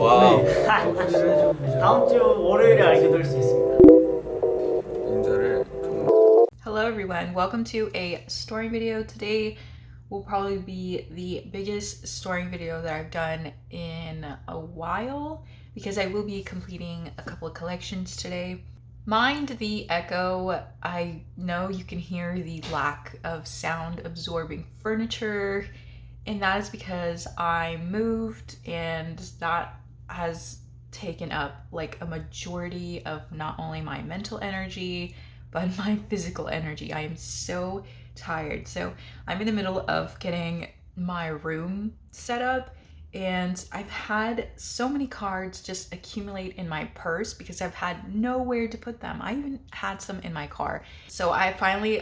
와우. 다음 주 월요일에 알게 될 수 있습니다. 인사를 Hello everyone, welcome to a storing video. Today will probably be the biggest storing video that I've done in a while because I will be completing a couple of collections today. Mind the echo. I know you can hear the lack of sound absorbing furniture, and that is because I moved and that has taken up like a majority of not only my mental energy but my physical energy. I am so tired. So I'm in the middle of getting my room set up, and I've had so many cards just accumulate in my purse because I've had nowhere to put them. I even had some in my car. So I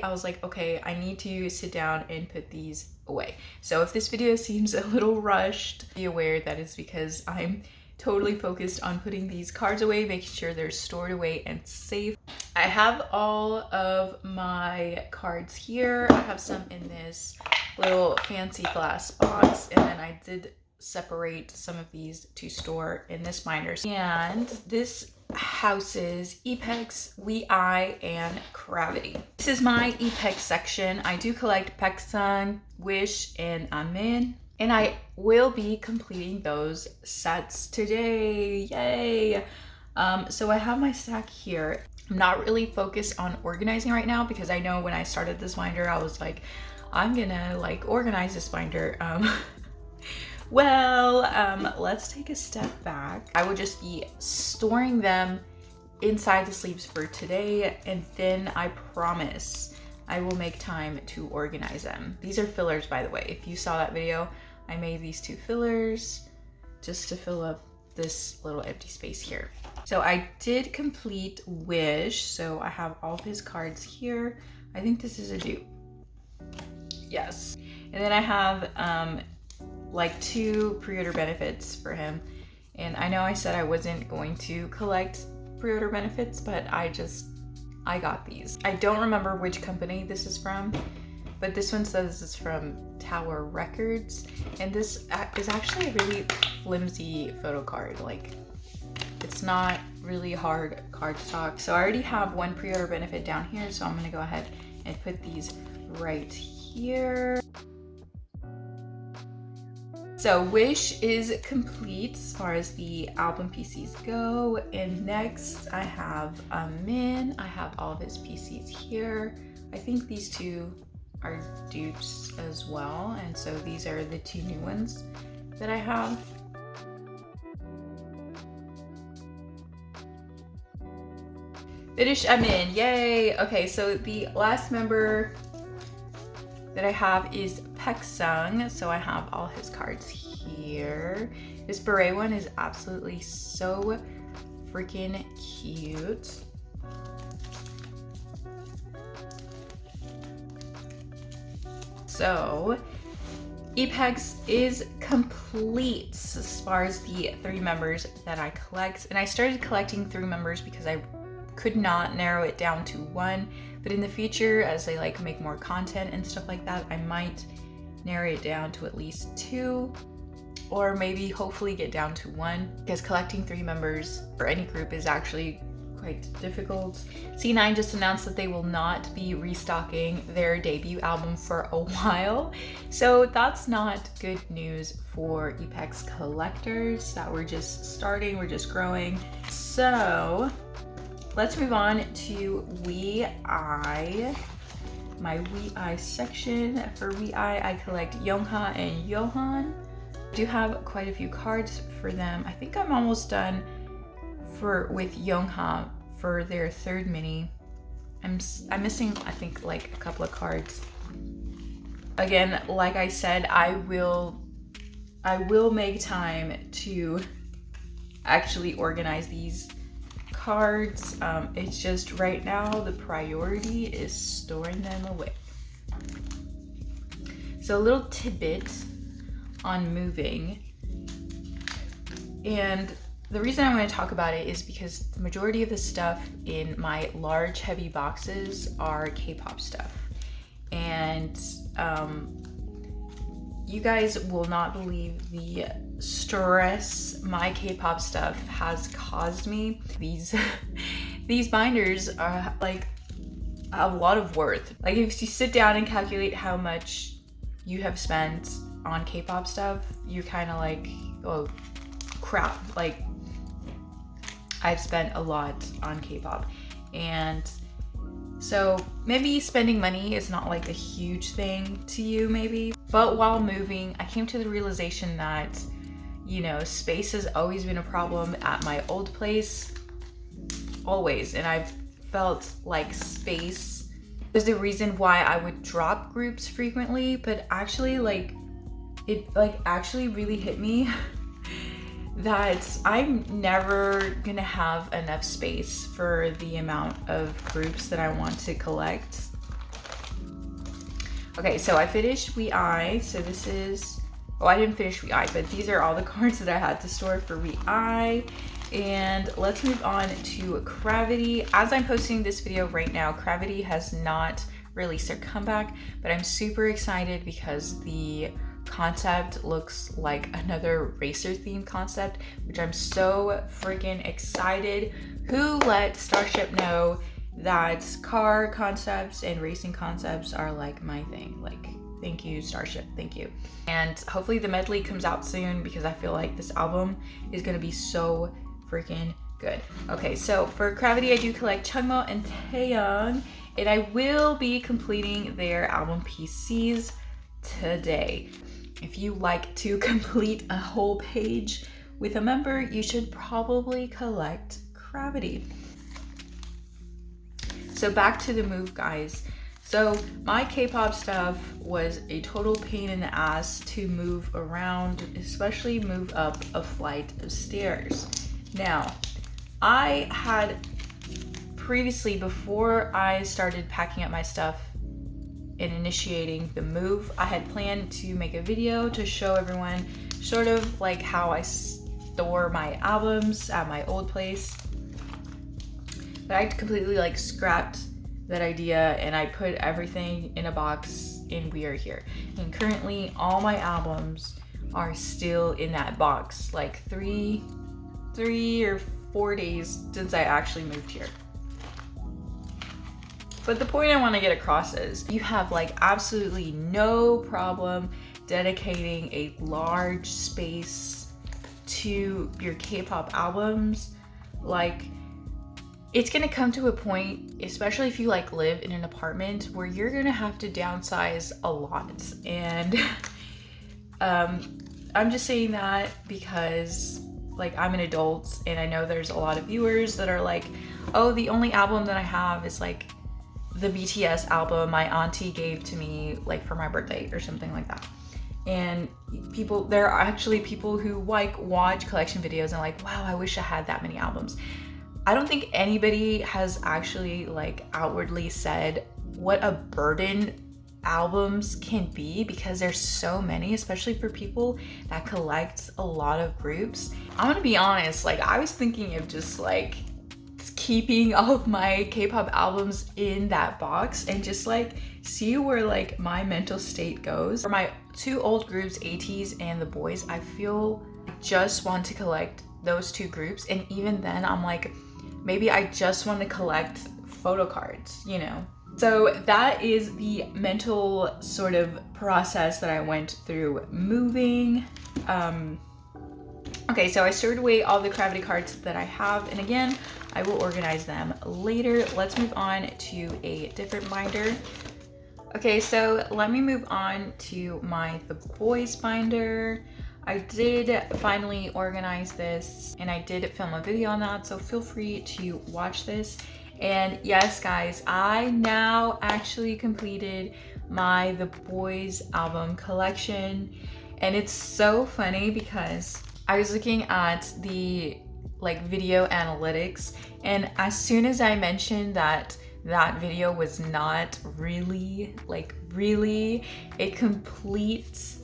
was like, okay, I need to sit down and put these away. So if this video seems a little rushed, be aware that it's because I'm totally focused on putting these cards away, making sure they're stored away and safe. I have all of my cards here. I have some in this little fancy glass box, and then I did separate some of these to store in this binder. And this houses Epex Wei and Cravity. This is my Epex section. I do collect Baeksang, Wish, and Amin, and I will be completing those sets today. Yay! So I have my stack here. I'm not really focused on organizing right now because I know when I started this binder, I was like, I'm gonna like organize this binder. Let's take a step back. I will just be storing them inside the sleeves for today, and then I promise I will make time to organize them. These are fillers, by the way. If you saw that video, I made these 2 fillers just to fill up this little empty space here. So I did complete Wish, so I have all of his cards here. I think this is a dupe. Yes. And then I have like 2 pre-order benefits for him. And I know I said I wasn't going to collect pre-order benefits, but I got these. I don't remember which company this is from, but this one says it's from Tower Records. And this is actually a really flimsy photo card. Like, it's not really hard cardstock. So I already have 1 pre-order benefit down here, so I'm gonna go ahead and put these right here. So Wish is complete as far as the album PCs go, and next I have Min. I have all of his PCs here. I think these 2 are dupes as well, and so these are the 2 new ones that I have. Finish Amin, yay! Okay, so the last member that I have is Baeksang, so I have all his cards here. This beret one is absolutely so freaking cute. So Epex is complete as far as the 3 members that I collect, and I started collecting 3 members because I could not narrow it down to 1, but in the future, as I like make more content and stuff like that, I might narrow it down to at least 2, or maybe hopefully get down to 1, because collecting 3 members for any group is actually quite difficult. C9 just announced that they will not be restocking their debut album for a while, so that's not good news for Epex collectors that we're just starting, we're just growing. So let's move on to Wei, my Wei section. For Wei, I collect Yongha and Yohan. I do have quite a few cards for them. I think I'm almost done with Yongha for their 3rd mini. I'm missing, I think, like a couple of cards. Again, like I said, I will make time to actually organize these cards. It's just right now the priority is storing them away. So a little tidbit on moving, and the reason I want to talk about it is because the majority of the stuff in my large heavy boxes are K-pop stuff, and you guys will not believe the stress my K-pop stuff has caused me. These these binders are like a lot of worth. Like if you sit down and calculate how much you have spent on K-pop stuff, you're kind of like, oh crap, like I've spent a lot on K-pop. And so maybe spending money is not like a huge thing to you maybe, but while moving, I came to the realization that, you know, space has always been a problem at my old place, always. And I've felt like space was the reason why I would drop groups frequently, but actually like, it like actually really hit me that I'm never gonna have enough space for the amount of groups that I want to collect. Okay, so I finished We I. So this is, oh, I didn't finish We I, but these are all the cards that I had to store for We I. And let's move on to Cravity. As I'm posting this video right now, Cravity has not released their comeback, but I'm super excited because the concept looks like another racer themed concept, which I'm so freaking excited. Who let Starship know that car concepts and racing concepts are like my thing? Like, thank you, Starship, thank you. And hopefully the medley comes out soon because I feel like this album is gonna be so freaking good. Okay, so for Cravity, I do collect Jungmo and Taeyong, and I will be completing their album PCs today. If you like to complete a whole page with a member, you should probably collect Cravity. So back to the move, guys. So my K-pop stuff was a total pain in the ass to move around, especially move up a flight of stairs. Now, I had previously, before I started packing up my stuff and initiating the move, I had planned to make a video to show everyone sort of like how I store my albums at my old place. But I completely like scrapped that idea and I put everything in a box and we are here. And currently all my albums are still in that box, like three or 4 days since I actually moved here. But the point I want to get across is you have like absolutely no problem dedicating a large space to your K-pop albums. Like, it's gonna come to a point, especially if you like live in an apartment, where you're gonna have to downsize a lot. And I'm just saying that because like I'm an adult and I know there's a lot of viewers that are like, oh, the only album that I have is like the BTS album my auntie gave to me like for my birthday or something like that. And there are actually people who like watch collection videos and like, wow, I wish I had that many albums. I don't think anybody has actually like outwardly said what a burden albums can be, because there's so many, especially for people that collect a lot of groups. I'm gonna be honest, like I was thinking of just like keeping all of my K-pop albums in that box and just like see where like my mental state goes. For my two old groups, Ateez and the Boyz, I feel I just want to collect those two groups, and even then I'm like, maybe I just want to collect photocards, you know? So that is the mental sort of process that I went through moving. Okay, so I stored away all the Cravity cards that I have, and again, I will organize them later. Let's move on to a different binder. Okay, so let me move on to the Boyz binder. I did finally organize this and I did film a video on that, so feel free to watch this. And yes, guys, I now actually completed the Boyz album collection. And it's so funny because I was looking at the like video analytics, and as soon as I mentioned that video was not really a complete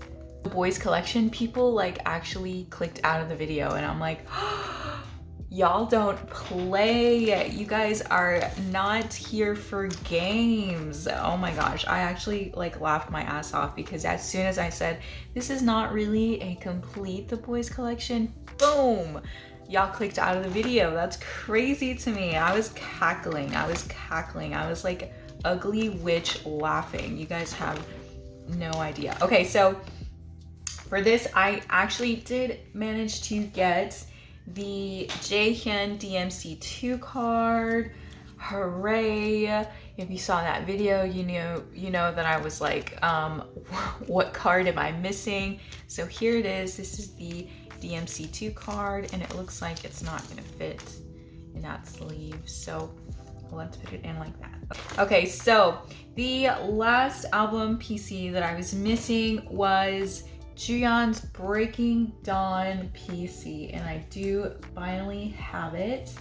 Boyz collection, people like actually clicked out of the video, and I'm like, Y'all don't play. You guys are not here for games. Oh my gosh, I actually like laughed my ass off because as soon as I said, this is not really a complete The Boyz collection, boom, y'all clicked out of the video. That's crazy to me. I was cackling. I was like ugly witch laughing. You guys have no idea. Okay, so for this, I actually did manage to get the Jaehyun DMC2 card. Hooray! If you saw that video, you know that I was like, what card am I missing? So here it is. This is the DMC2 card, and it looks like it's not gonna fit in that sleeve. So let's put it in like that. Okay, so the last album PC that I was missing was Juyeon's Breaking Dawn PC, and I do finally have it.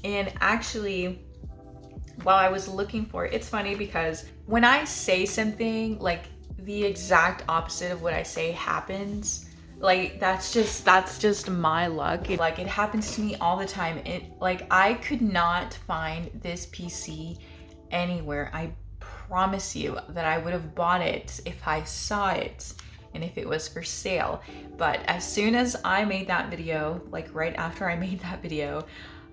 And actually, while I was looking for it, it's funny because when I say something, like the exact opposite of what I say happens. Like that's just my luck. It happens to me all the time. I could not find this PC anywhere. I promise you that I would have bought it if I saw it and if it was for sale. But as soon as I made that video, like right after I made that video,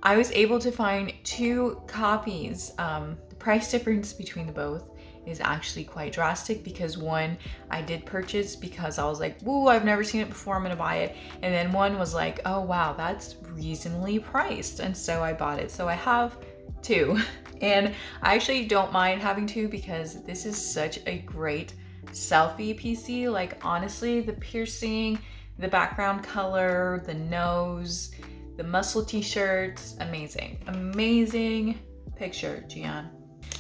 I was able to find 2 copies. The price difference between the both is actually quite drastic because one I did purchase because I was like, woo, I've never seen it before, I'm gonna buy it. And then one was like, oh wow, that's reasonably priced. And so I bought it. So I have 2. And I actually don't mind having 2 because this is such a great selfie PC. Like honestly, the piercing, the background color, the nose, the muscle t-shirts, amazing. Amazing picture, Juyeon.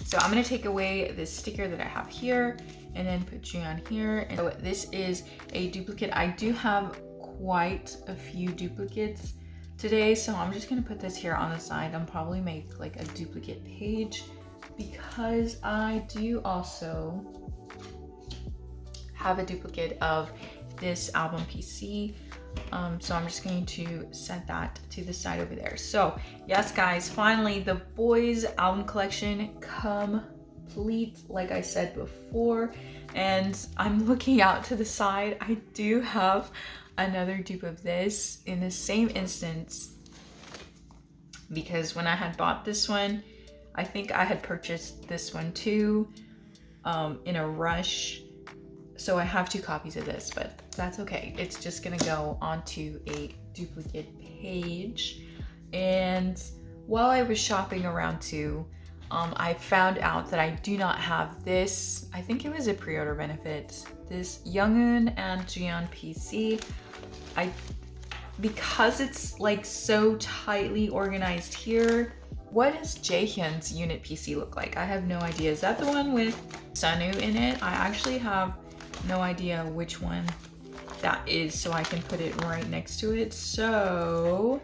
So I'm gonna take away this sticker that I have here and then put Juyeon here. And so this is a duplicate. I do have quite a few duplicates today, so I'm just gonna put this here on the side. I'll probably make like a duplicate page because I do also have a duplicate of this album PC. So I'm just going to set that to the side over there. So yes guys, finally the Boyz album collection complete, like I said before. And I'm looking out to the side. I do have another dupe of this in the same instance because when I had bought this one, I think I had purchased this one too in a rush. So I have 2 copies of this, but that's okay. It's just gonna go onto a duplicate page. And while I was shopping around too, I found out that I do not have this. I think it was a pre-order benefit. This Young and Juyeon PC. Because it's like so tightly organized here. What does Jaehyun's unit PC look like? I have no idea. Is that the one with Sunwoo in it? I actually have no idea which one that is, so I can put it right next to it. So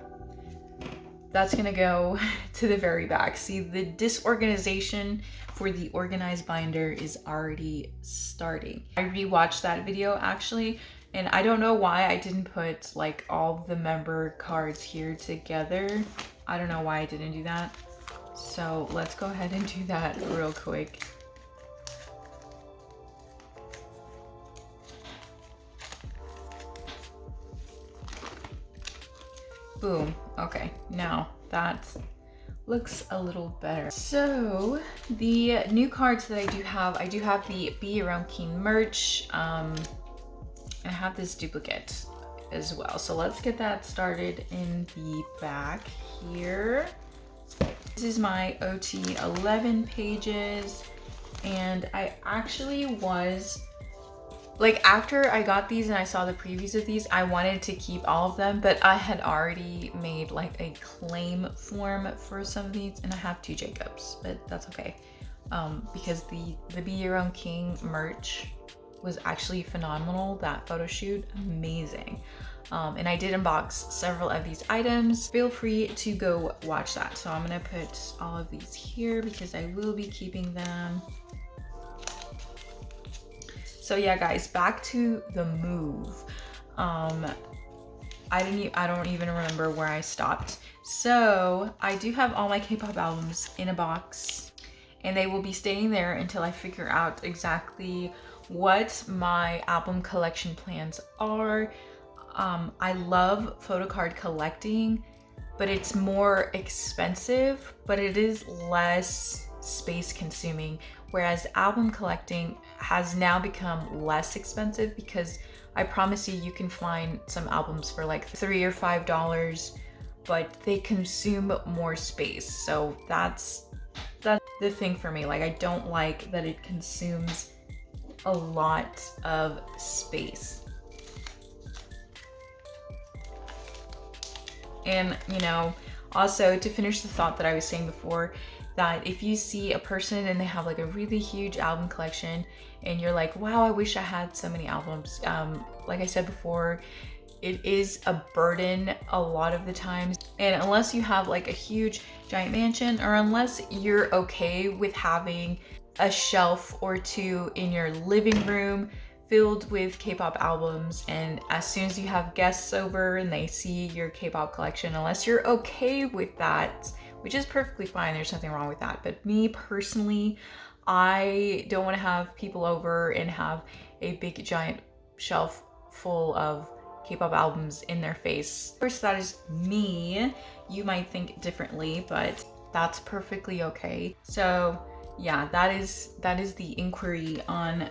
that's gonna go to the very back. See, the disorganization for the organized binder is already starting. I rewatched that video actually, and I don't know why I didn't put like all the member cards here together. I don't know why I didn't do that. So let's go ahead and do that real quick. Boom. Okay, now that looks a little better. So the new cards that I do have the Be Your Own King merch. I have this duplicate as well. So let's get that started in the back here. This is my OT 11 pages, and I actually was like, after I got these and I saw the previews of these, I wanted to keep all of them, but I had already made like a claim form for some of these, and I have 2 Jacobs, but that's okay. Because the Be Your Own King merch was actually phenomenal. That photo shoot, amazing. And I did unbox several of these items. Feel free to go watch that. So I'm gonna put all of these here because I will be keeping them. So yeah guys, back to the move. I don't even remember where I stopped. So I do have all my K-pop albums in a box, and they will be staying there until I figure out exactly what my album collection plans are. I love photocard collecting, but it's more expensive, but it is less space consuming. Whereas album collecting has now become less expensive, because I promise you can find some albums for like $3 or $5, but they consume more space. So that's the thing for me. Like, I don't like that it consumes a lot of space. And, you know, also to finish the thought that I was saying before, that if you see a person and they have like a really huge album collection and you're like, wow, I wish I had so many albums. Like I said before, it is a burden a lot of the times. And unless you have like a huge giant mansion, or unless you're okay with having a shelf or two in your living room filled with K-pop albums, and as soon as you have guests over and they see your K-pop collection, unless you're okay with that, which is perfectly fine, there's nothing wrong with that. But me personally, I don't want to have people over and have a big giant shelf full of K-pop albums in their face. Of course, that is me. You might think differently, but that's perfectly okay. So yeah, that is the inquiry on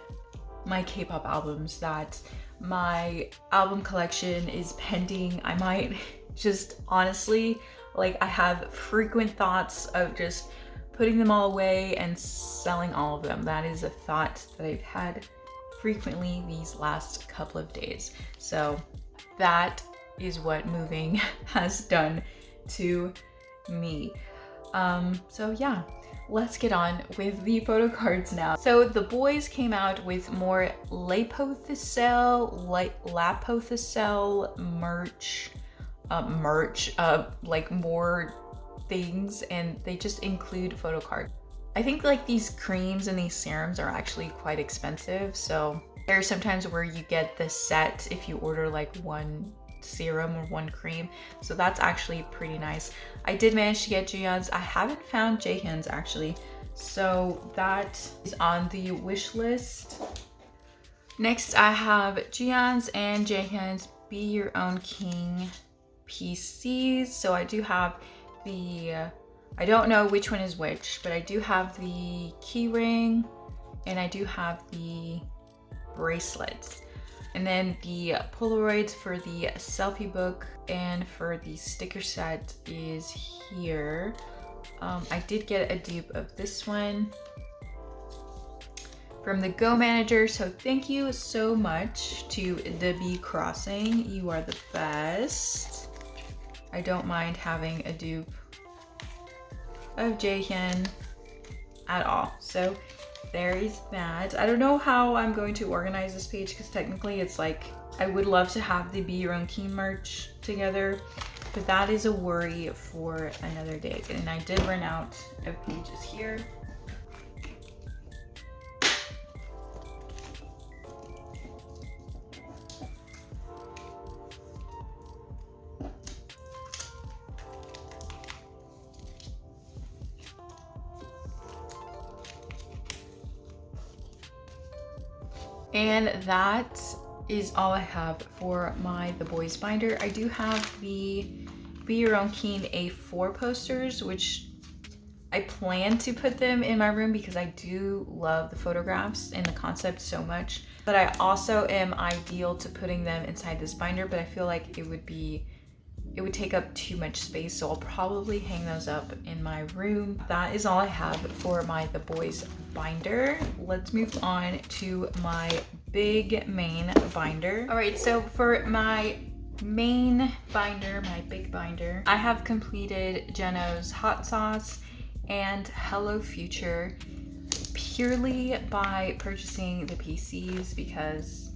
my K-pop albums, that my album collection is pending. I might just honestly, like, I have frequent thoughts of just putting them all away and selling all of them. That is a thought that I've had frequently these last couple of days. So that is what moving has done to me. So yeah, let's get on with the photo cards now. So the Boyz came out with more Lapothecel merch, like more things, and they just include photo cards. I think like these creams and these serums are actually quite expensive, so there are sometimes where you get the set if you order like one serum or one cream, so that's actually pretty nice. I did manage to get juyeon's. I haven't found jaehyun's actually, so that is on the wish list. Next I have juyeon's and jaehyun's Be Your Own King PCs. So I do have the I don't know which one is which, but I do have the key ring and I do have the bracelets. And then the Polaroids for the selfie book and for the sticker set is here. I did get a dupe of this one from the Go Manager, so thank you so much to the B Crossing. You are the best. I don't mind having a dupe of Jaehyun at all. So there is that. I don't know how I'm going to organize this page, because technically it's like, I would love to have the Be Your Own King merch together, but that is a worry for another day. And I did run out of pages here. And that is all I have for my The Boyz binder. I do have the Be Your Own King A4 posters, which I plan to put them in my room because I do love the photographs and the concept so much. But I also am ideal to putting them inside this binder, but I feel like it would take up too much space, so I'll probably hang those up in my room. That is all I have for my The Boyz binder. Let's move on to my big main binder. All right, so for my main binder, my big binder, I have completed Jeno's Hot Sauce and Hello Future purely by purchasing the PCs, because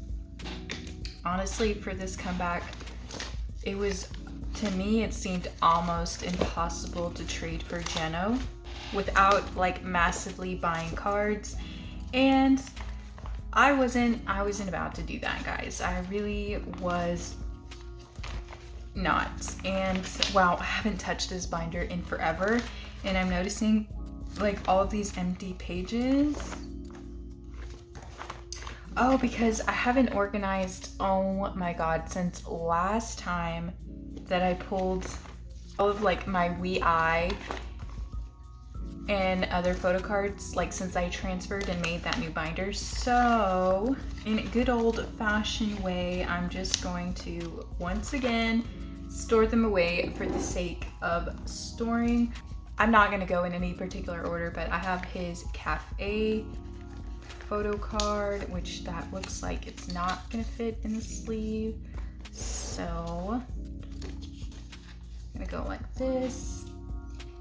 honestly for this comeback, to me, it seemed almost impossible to trade for Jeno without like massively buying cards, and I wasn't about to do that, guys. I really was not. And wow, I haven't touched this binder in forever, and I'm noticing like all of these empty pages. Oh, because I haven't organized, oh my god, since last time that I pulled all of like my wooyoung and other photo cards, like since I transferred and made that new binder. So in a good old-fashioned way, I'm just going to once again store them away for the sake of storing. I'm not gonna go in any particular order, but I have his cafe photo card, which that looks like it's not gonna fit in the sleeve. So I'm gonna go like this.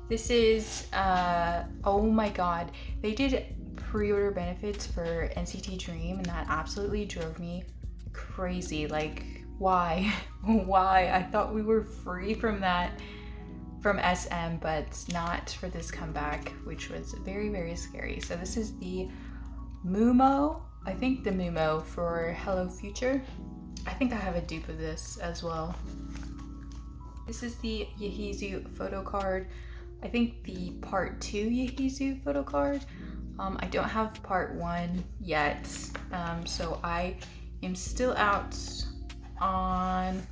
This is, oh my god, they did pre-order benefits for NCT Dream, and that absolutely drove me crazy. Like, why? Why? I thought we were free from that from SM, but not for this comeback, which was very, very scary. So this is the Mumo, I think the Mumo for Hello Future. I think I have a dupe of this as well. This is the Yehizu photo card. I think the part 2 Yehizu photo card. I don't have part 1 yet, so I am still out on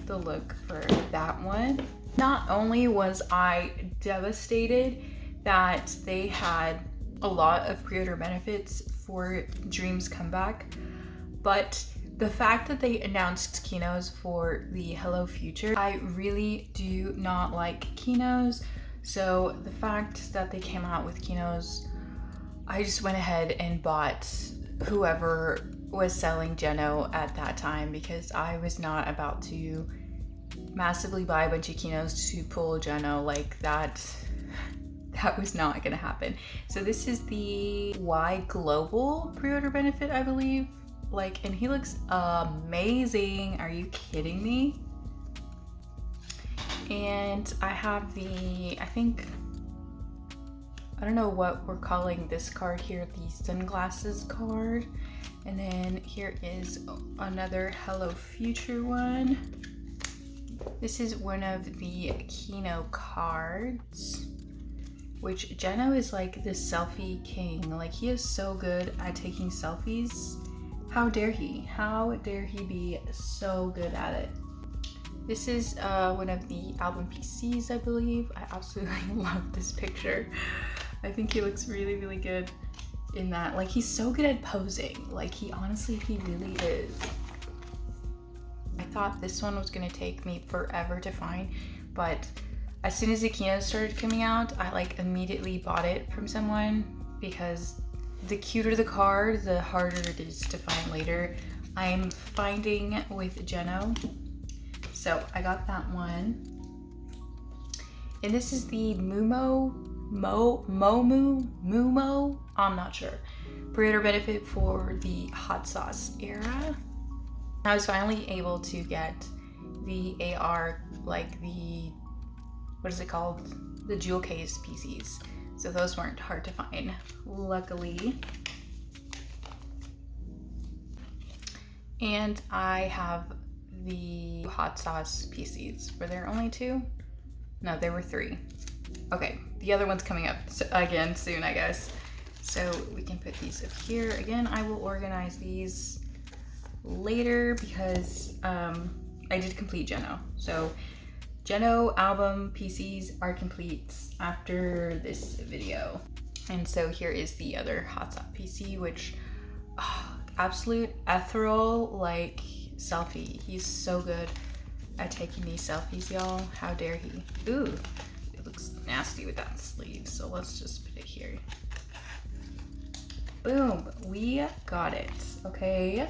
the look for that one. Not only was I devastated that they had a lot of pre-order benefits for Dream's comeback, but the fact that they announced Kinos for the Hello Future, I really do not like Kinos. So the fact that they came out with Kinos, I just went ahead and bought whoever was selling Jeno at that time, because I was not about to massively buy a bunch of Kinos to pull Jeno like that. That was not gonna happen. So this is the Y Global pre-order benefit, I believe. Like, and he looks amazing. Are you kidding me? And I have the, I think, I don't know what we're calling this card here, the sunglasses card. And then here is another Hello Future one. This is one of the Kino cards, which Jeno is like the selfie king. Like, he is so good at taking selfies. How dare he? How dare he be so good at it? This is one of the album PCs, I believe. I absolutely love this picture. I think he looks really, really good in that. Like, he's so good at posing. Like, he really is. I thought this one was gonna take me forever to find, but as soon as the Kinos started coming out, I like immediately bought it from someone, because the cuter the card, the harder it is to find later. I'm finding with Jeno. So I got that one. And this is the Mumo, I'm not sure. Pre-order benefit for the hot sauce era. I was finally able to get the AR, like the, what is it called? The jewel case PCs. So those weren't hard to find, luckily. And I have the hot sauce PCs. Were there only 2? No, there were 3. Okay, the other one's coming up again soon, I guess. So we can put these up here. Again, I will organize these later because I did complete Jeno. So Jeno album PCs are complete after this video. And so here is the other hot sauce PC, which absolute ethereal like selfie. He's so good at taking these selfies, y'all. How dare he? Ooh, it looks nasty with that sleeve, so let's just put it here. Boom, we got it. Okay,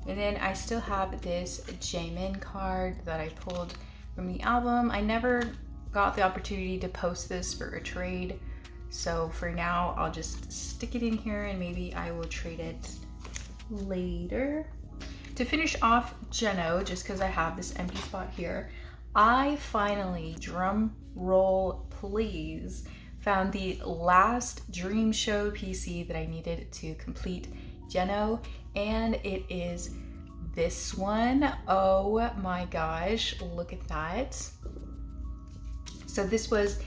and then I still have this Jaemin card that I pulled from the album. I never got the opportunity to post this for a trade, so for now I'll just stick it in here and maybe I will trade it later. To finish off Jeno, just because I have this empty spot here, I finally, drum roll please, found the last Dream Show PC that I needed to complete Jeno, and it is this one. Oh my gosh, look at that. So this was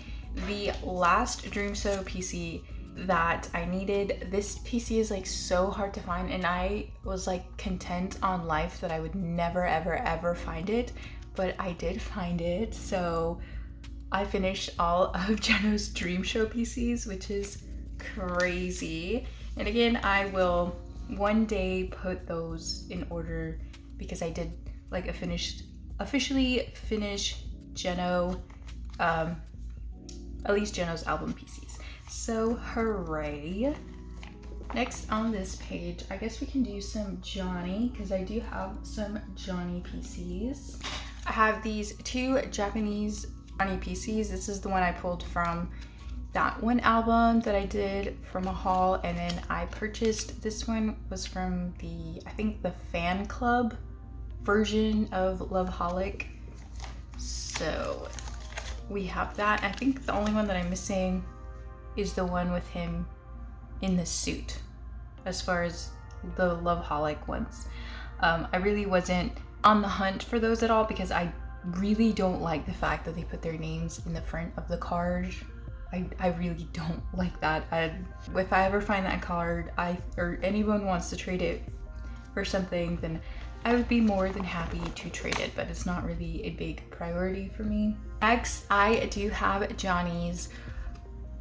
the last Dreamso PC that I needed. This PC is like so hard to find, and I was like content on life that I would never ever ever find it, but I did find it. So I finished all of Jeno's Dream Show PCs, which is crazy. And again, I will one day put those in order because I did like officially finish Jeno, at least Jeno's album PCs. So hooray. Next on this page, I guess we can do some Johnny because I do have some Johnny PCs. I have these two Japanese Johnny PCs. This is the one I pulled from that one album that I did from a haul, and then I purchased this one was from the, I think the fan club version of Loveholic. So we have that. I think the only one that I'm missing is the one with him in the suit as far as the Loveholic ones. I really wasn't on the hunt for those at all because I really don't like the fact that they put their names in the front of the card. I really don't like that. If I ever find that card, or anyone wants to trade it for something, then I would be more than happy to trade it, but it's not really a big priority for me. Next, I do have Johnny's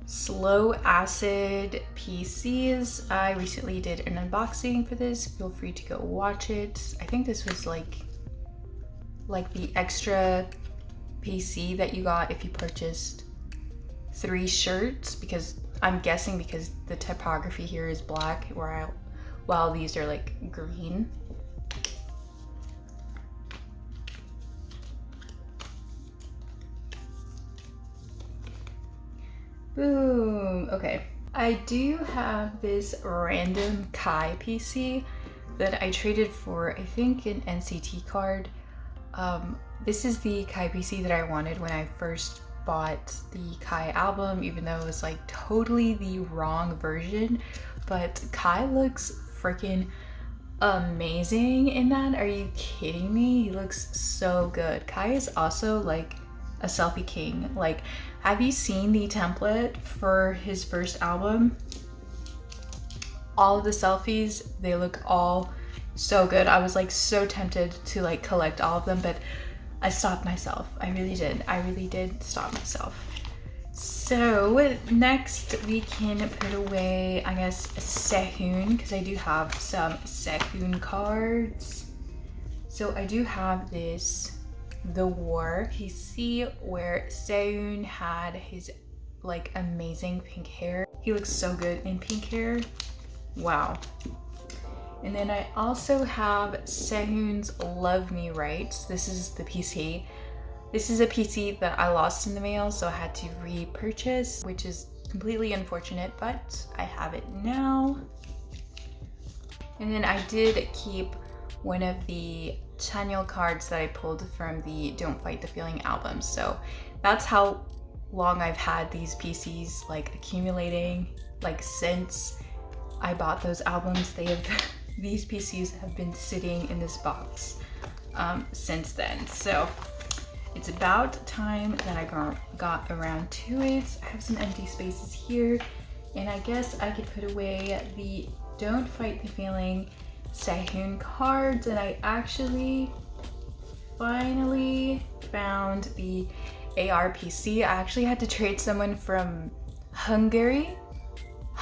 Slow Acid PCs. I recently did an unboxing for this. Feel free to go watch it. I think this was like the extra PC that you got if you purchased 3 shirts, because I'm guessing because the typography here is black while these are like green. Boom. Okay. I do have this random Kai PC that I traded for, I think, an NCT card. This is the Kai PC that I wanted when I first bought the Kai album, even though it was like totally the wrong version. But Kai looks freaking amazing in that. Are you kidding me? He looks so good. Kai is also like a selfie king. Like, have you seen the template for his first album? All of the selfies, they look all so good. I was like so tempted to like collect all of them, but I stopped myself. I really did stop myself. So next we can put away, I guess, Sehun, because I do have some Sehun cards. So I do have this The War PC where Sehun had his like amazing pink hair. He looks so good in pink hair. Wow. And then I also have Sehun's Love Me Right. This is the PC. This is a PC that I lost in the mail, so I had to repurchase, which is completely unfortunate, but I have it now. And then I did keep one of the Chanyeol cards that I pulled from the Don't Fight the Feeling album. So that's how long I've had these PCs like accumulating. Like since I bought those albums, these PCs have been sitting in this box since then. So it's about time that I got around to it. I have some empty spaces here, and I guess I could put away the Don't Fight the Feeling Sehun cards, and I actually finally found the AR PC. I actually had to trade someone from Hungary.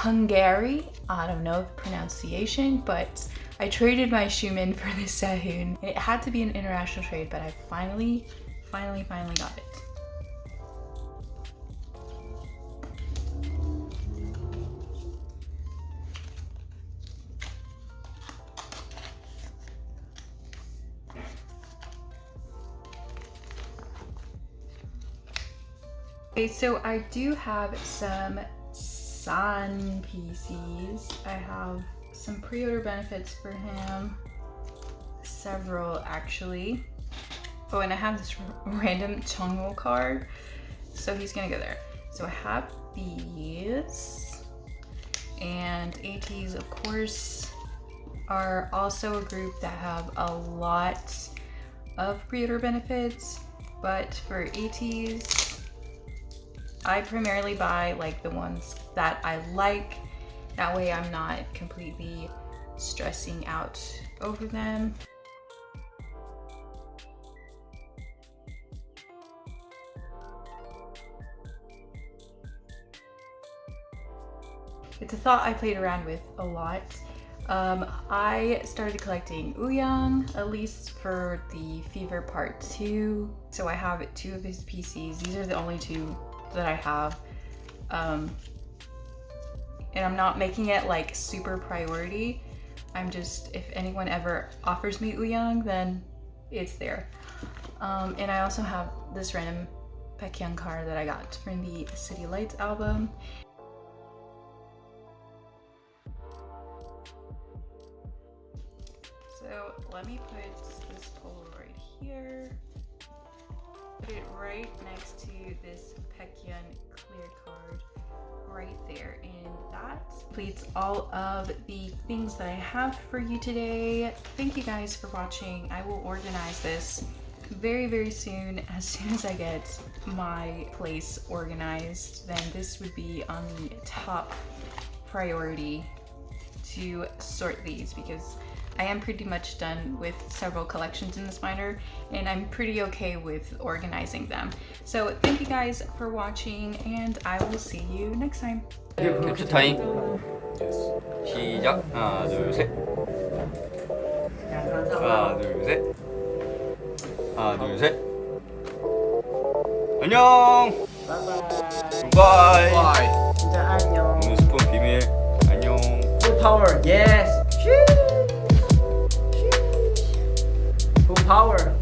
I don't know the pronunciation, but I traded my Schumann for the Sehun. It had to be an international trade, but I finally got it. Okay, so I do have some San PCs. I have some pre-order benefits for him, several actually. Oh, and I have this random jungmo card, so he's gonna go there. So I have these, and Ateez, of course. are also a group that have a lot of pre-order benefits, but for Ateez, I primarily buy like the ones that I like. That way I'm not completely stressing out over them. It's a thought I played around with a lot. I started collecting wooyoung, at least for the Fever Part 2. So I have 2 of his PCs. These are the only 2 that I have. And I'm not making it like super priority. I'm just, if anyone ever offers me wooyoung, then it's there. And I also have this random Baekhyun card that I got from the City Lights album. So let me put this Polaroid here. Put it right next to this Baekhyun clear card right there, and that completes all of the things that I have for you today. Thank you guys for watching. I will organize this very soon. As soon as I get my place organized, then this would be on the top priority to sort these, because I am pretty much done with several collections in this binder and I'm pretty okay with organizing them. So thank you guys for watching and I will see you next time. 캡처 타임. Yes. 시작. 하나, 둘, 셋. 하나, 둘, 셋. 하나, 둘, 셋. 안녕. 바이. Bye. 진짜 안녕. 오늘 스폰 비밀. 안녕. Full power, yes. Full power.